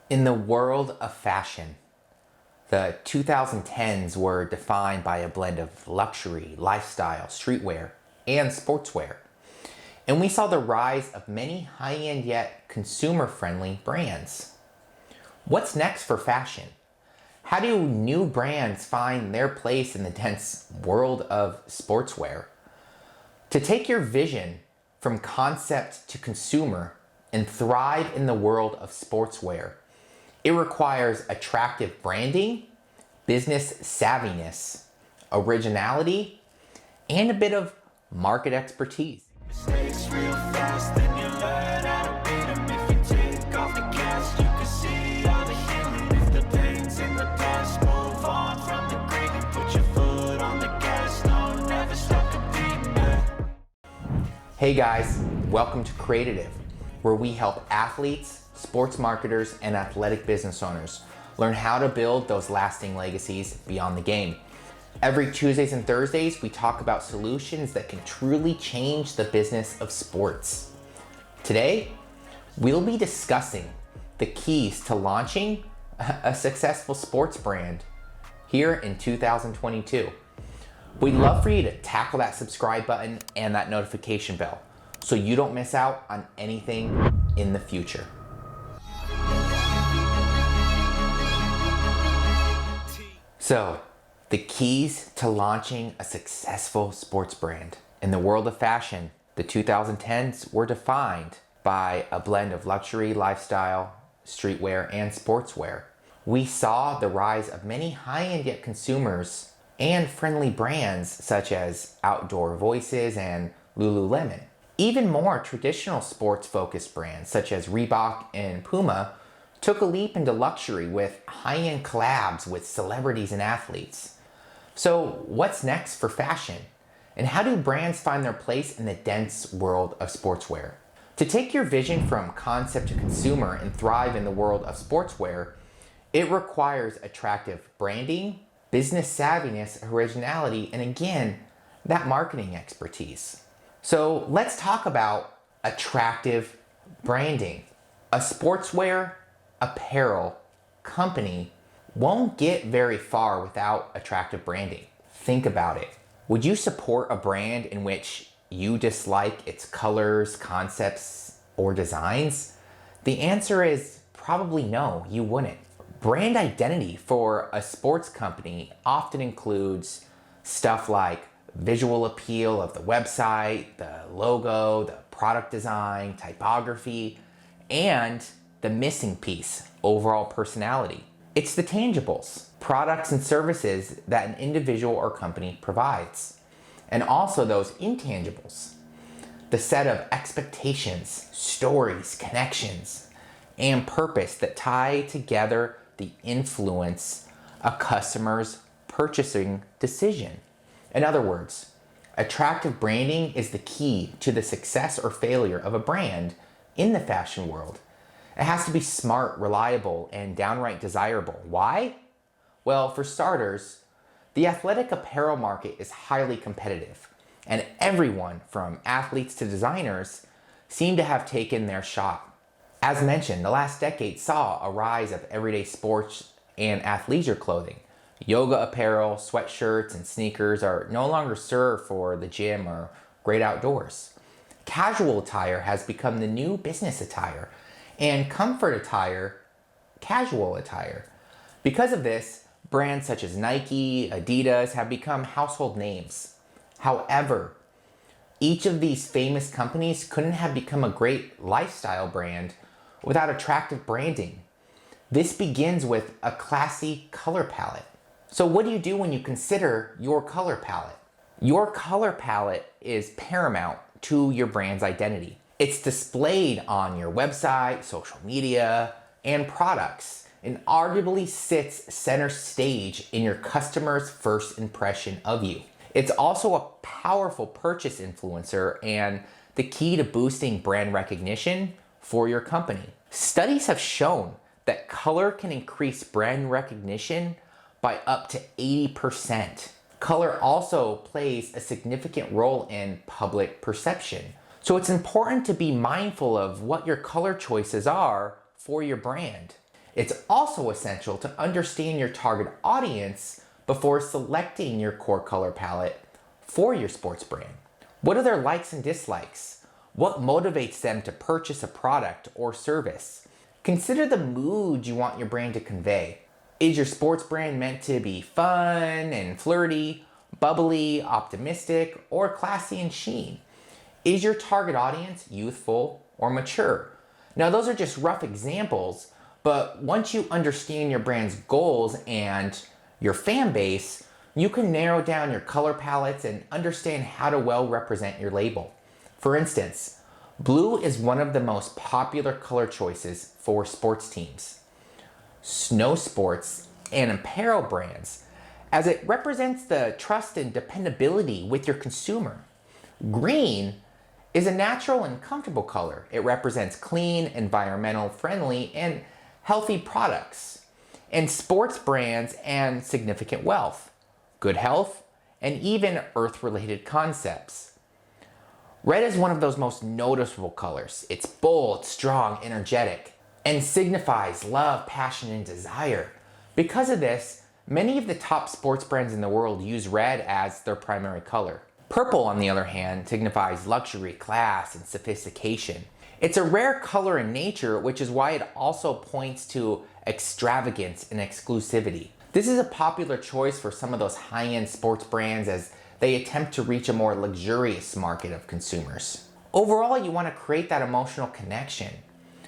In the world of fashion, the 2010s were defined by a blend of luxury, lifestyle, streetwear, and sportswear. And we saw the rise of many high-end yet consumer-friendly brands. What's next for fashion? How do new brands find their place in the dense world of sportswear? To take your vision from concept to consumer and thrive in the world of sportswear, it requires attractive branding, business savviness, originality, and a bit of market expertise. Mistakes real fast, then you learn how to beat 'em. If you take off the cast, you can see all the healing. If the pain's in the past, move on from the grief and put your foot on the gas. No, never stop competing. Hey guys, welcome to Creative, where we help athletes, sports marketers, and athletic business owners learn how to build those lasting legacies beyond the game. Every Tuesdays and Thursdays, we talk about solutions that can truly change the business of sports. Today, we'll be discussing the keys to launching a successful sports brand here in 2022. We'd love for you to tackle that subscribe button and that notification bell so you don't miss out on anything in the future. So, the keys to launching a successful sports brand. In the world of fashion, the 2010s were defined by a blend of luxury, lifestyle, streetwear, and sportswear. We saw the rise of many high-end yet consumers and friendly brands such as Outdoor Voices and Lululemon. Even more traditional sports-focused brands such as Reebok and Puma took a leap into luxury with high-end collabs with celebrities and athletes. So what's next for fashion? And how do brands find their place in the dense world of sportswear? To take your vision from concept to consumer and thrive in the world of sportswear, it requires attractive branding, business savviness, originality, and again, that marketing expertise. So let's talk about attractive branding. A sportswear apparel company won't get very far without attractive branding. Think about it. Would you support a brand in which you dislike its colors, concepts, or designs? The answer is probably no, you wouldn't. Brand identity for a sports company often includes stuff like visual appeal of the website, the logo, the product design, typography, and the missing piece, overall personality. It's the tangibles, products and services that an individual or company provides. And also those intangibles, the set of expectations, stories, connections, and purpose that tie together the influence a customer's purchasing decision. In other words, attractive branding is the key to the success or failure of a brand in the fashion world. It has to be smart, reliable, and downright desirable. Why? Well, for starters, the athletic apparel market is highly competitive, and everyone from athletes to designers seem to have taken their shot. As mentioned, the last decade saw a rise of everyday sports and athleisure clothing. Yoga apparel, sweatshirts, and sneakers are no longer served for the gym or great outdoors. Casual attire has become the new business attire, and comfort attire, casual attire. Because of this, brands such as Nike, Adidas have become household names. However, each of these famous companies couldn't have become a great lifestyle brand without attractive branding. This begins with a classy color palette. So what do you do when you consider your color palette? Your color palette is paramount to your brand's identity. It's displayed on your website, social media, and products, and arguably sits center stage in your customer's first impression of you. It's also a powerful purchase influencer and the key to boosting brand recognition for your company. Studies have shown that color can increase brand recognition by up to 80%. Color also plays a significant role in public perception. So it's important to be mindful of what your color choices are for your brand. It's also essential to understand your target audience before selecting your core color palette for your sports brand. What are their likes and dislikes? What motivates them to purchase a product or service? Consider the mood you want your brand to convey. Is your sports brand meant to be fun and flirty, bubbly, optimistic, or classy and sheen? Is your target audience youthful or mature? Now, those are just rough examples, but once you understand your brand's goals and your fan base, you can narrow down your color palettes and understand how to well represent your label. For instance, blue is one of the most popular color choices for sports teams, snow sports, and apparel brands, as it represents the trust and dependability with your consumer. Green is a natural and comfortable color. It represents clean, environmental friendly, and healthy products, and sports brands and significant wealth, good health, and even earth-related concepts. Red is one of those most noticeable colors. It's bold, strong, energetic, and signifies love, passion, and desire. Because of this, many of the top sports brands in the world use red as their primary color. Purple, on the other hand, signifies luxury, class, and sophistication. It's a rare color in nature, which is why it also points to extravagance and exclusivity. This is a popular choice for some of those high-end sports brands as they attempt to reach a more luxurious market of consumers. Overall, you want to create that emotional connection.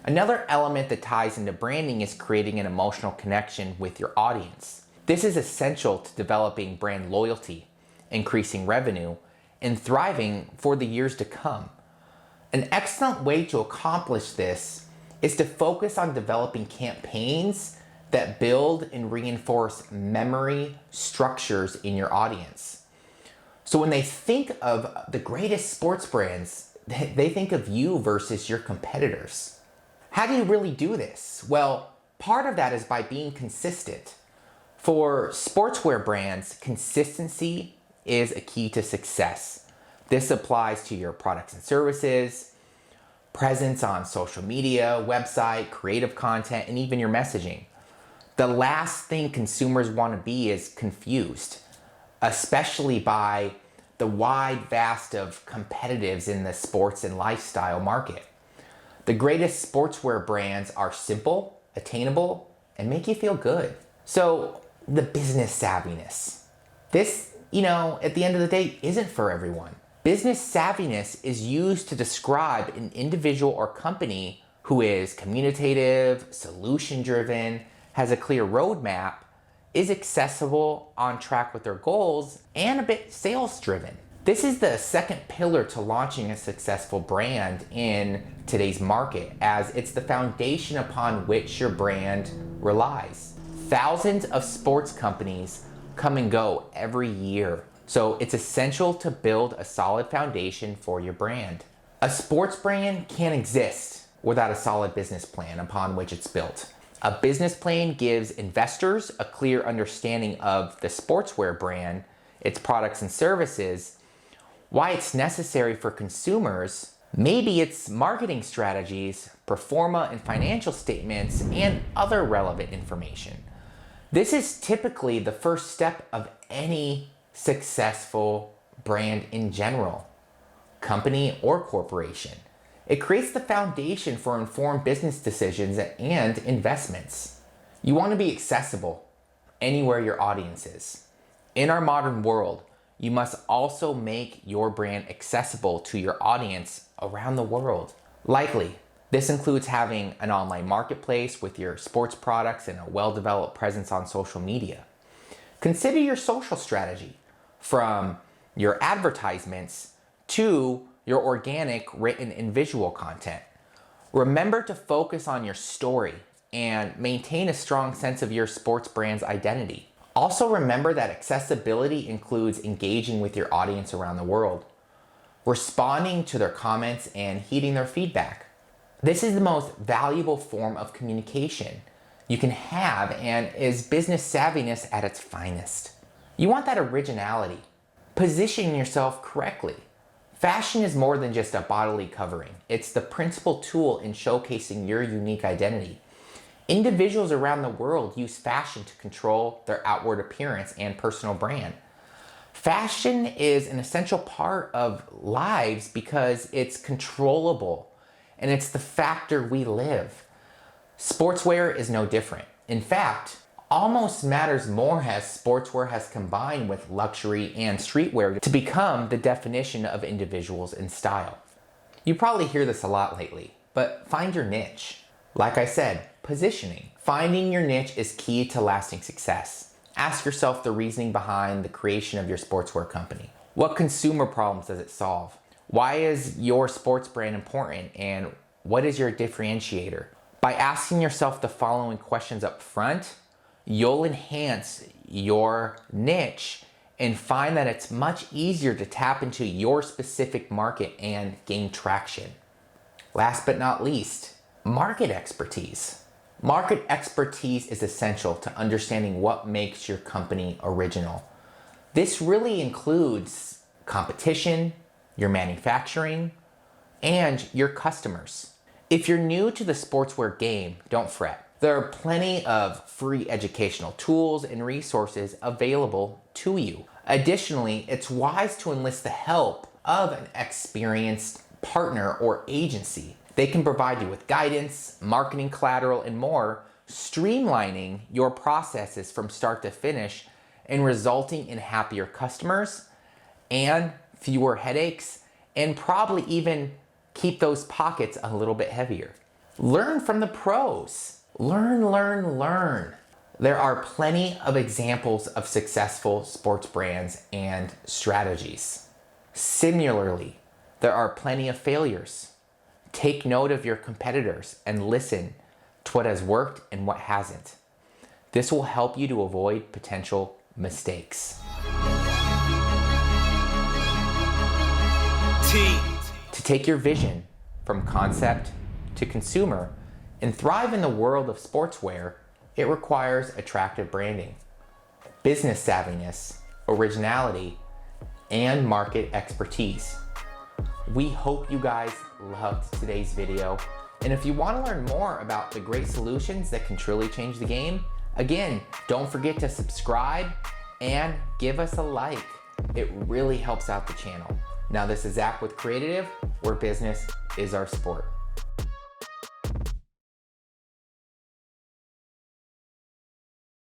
Another element that ties into branding is creating an emotional connection with your audience. This is essential to developing brand loyalty, increasing revenue, and thriving for the years to come. An excellent way to accomplish this is to focus on developing campaigns that build and reinforce memory structures in your audience. So when they think of the greatest sports brands, they think of you versus your competitors. How do you really do this? Well, part of that is by being consistent. For sportswear brands, consistency is a key to success. This applies to your products and services, presence on social media, website, creative content, and even your messaging. The last thing consumers want to be is confused, especially by the wide vast of competitives in the sports and lifestyle market. The greatest sportswear brands are simple, attainable, and make you feel good. So the business savviness. This, at the end of the day, isn't for everyone. Business savviness is used to describe an individual or company who is communicative, solution-driven, has a clear roadmap, is accessible, on track with their goals, and a bit sales-driven. This is the second pillar to launching a successful brand in today's market, as it's the foundation upon which your brand relies. Thousands of sports companies come and go every year. So it's essential to build a solid foundation for your brand. A sports brand can't exist without a solid business plan upon which it's built. A business plan gives investors a clear understanding of the sportswear brand, its products and services, why it's necessary for consumers, maybe its marketing strategies, pro forma and financial statements, and other relevant information. This is typically the first step of any successful brand in general, company or corporation. It creates the foundation for informed business decisions and investments. You want to be accessible anywhere your audience is. In our modern world, you must also make your brand accessible to your audience around the world. Likely, this includes having an online marketplace with your sports products and a well-developed presence on social media. Consider your social strategy, from your advertisements to your organic written and visual content. Remember to focus on your story and maintain a strong sense of your sports brand's identity. Also remember that accessibility includes engaging with your audience around the world, responding to their comments and heeding their feedback. This is the most valuable form of communication you can have and is business savviness at its finest. You want that originality. Position yourself correctly. Fashion is more than just a bodily covering. It's the principal tool in showcasing your unique identity. Individuals around the world use fashion to control their outward appearance and personal brand. Fashion is an essential part of lives because it's controllable and it's the factor we live. Sportswear is no different. In fact, almost matters more as sportswear has combined with luxury and streetwear to become the definition of individuals in style. You probably hear this a lot lately, but find your niche. Like I said, positioning. Finding your niche is key to lasting success. Ask yourself the reasoning behind the creation of your sportswear company. What consumer problems does it solve? Why is your sports brand important, and what is your differentiator? By asking yourself the following questions up front, you'll enhance your niche and find that it's much easier to tap into your specific market and gain traction. Last but not least, market expertise. Market expertise is essential to understanding what makes your company original. This really includes competition, your manufacturing, and your customers. If you're new to the sportswear game, don't fret. There are plenty of free educational tools and resources available to you. Additionally, it's wise to enlist the help of an experienced partner or agency. They can provide you with guidance, marketing collateral, and more, streamlining your processes from start to finish and resulting in happier customers and fewer headaches, and probably even keep those pockets a little bit heavier. Learn from the pros. Learn. There are plenty of examples of successful sports brands and strategies. Similarly, there are plenty of failures. Take note of your competitors and listen to what has worked and what hasn't. This will help you to avoid potential mistakes. To take your vision from concept to consumer and thrive in the world of sportswear, it requires attractive branding, business savviness, originality, and market expertise. We hope you guys loved today's video. And if you want to learn more about the great solutions that can truly change the game, again, don't forget to subscribe and give us a like. It really helps out the channel. Now, this is Zach with Creative, where business is our sport.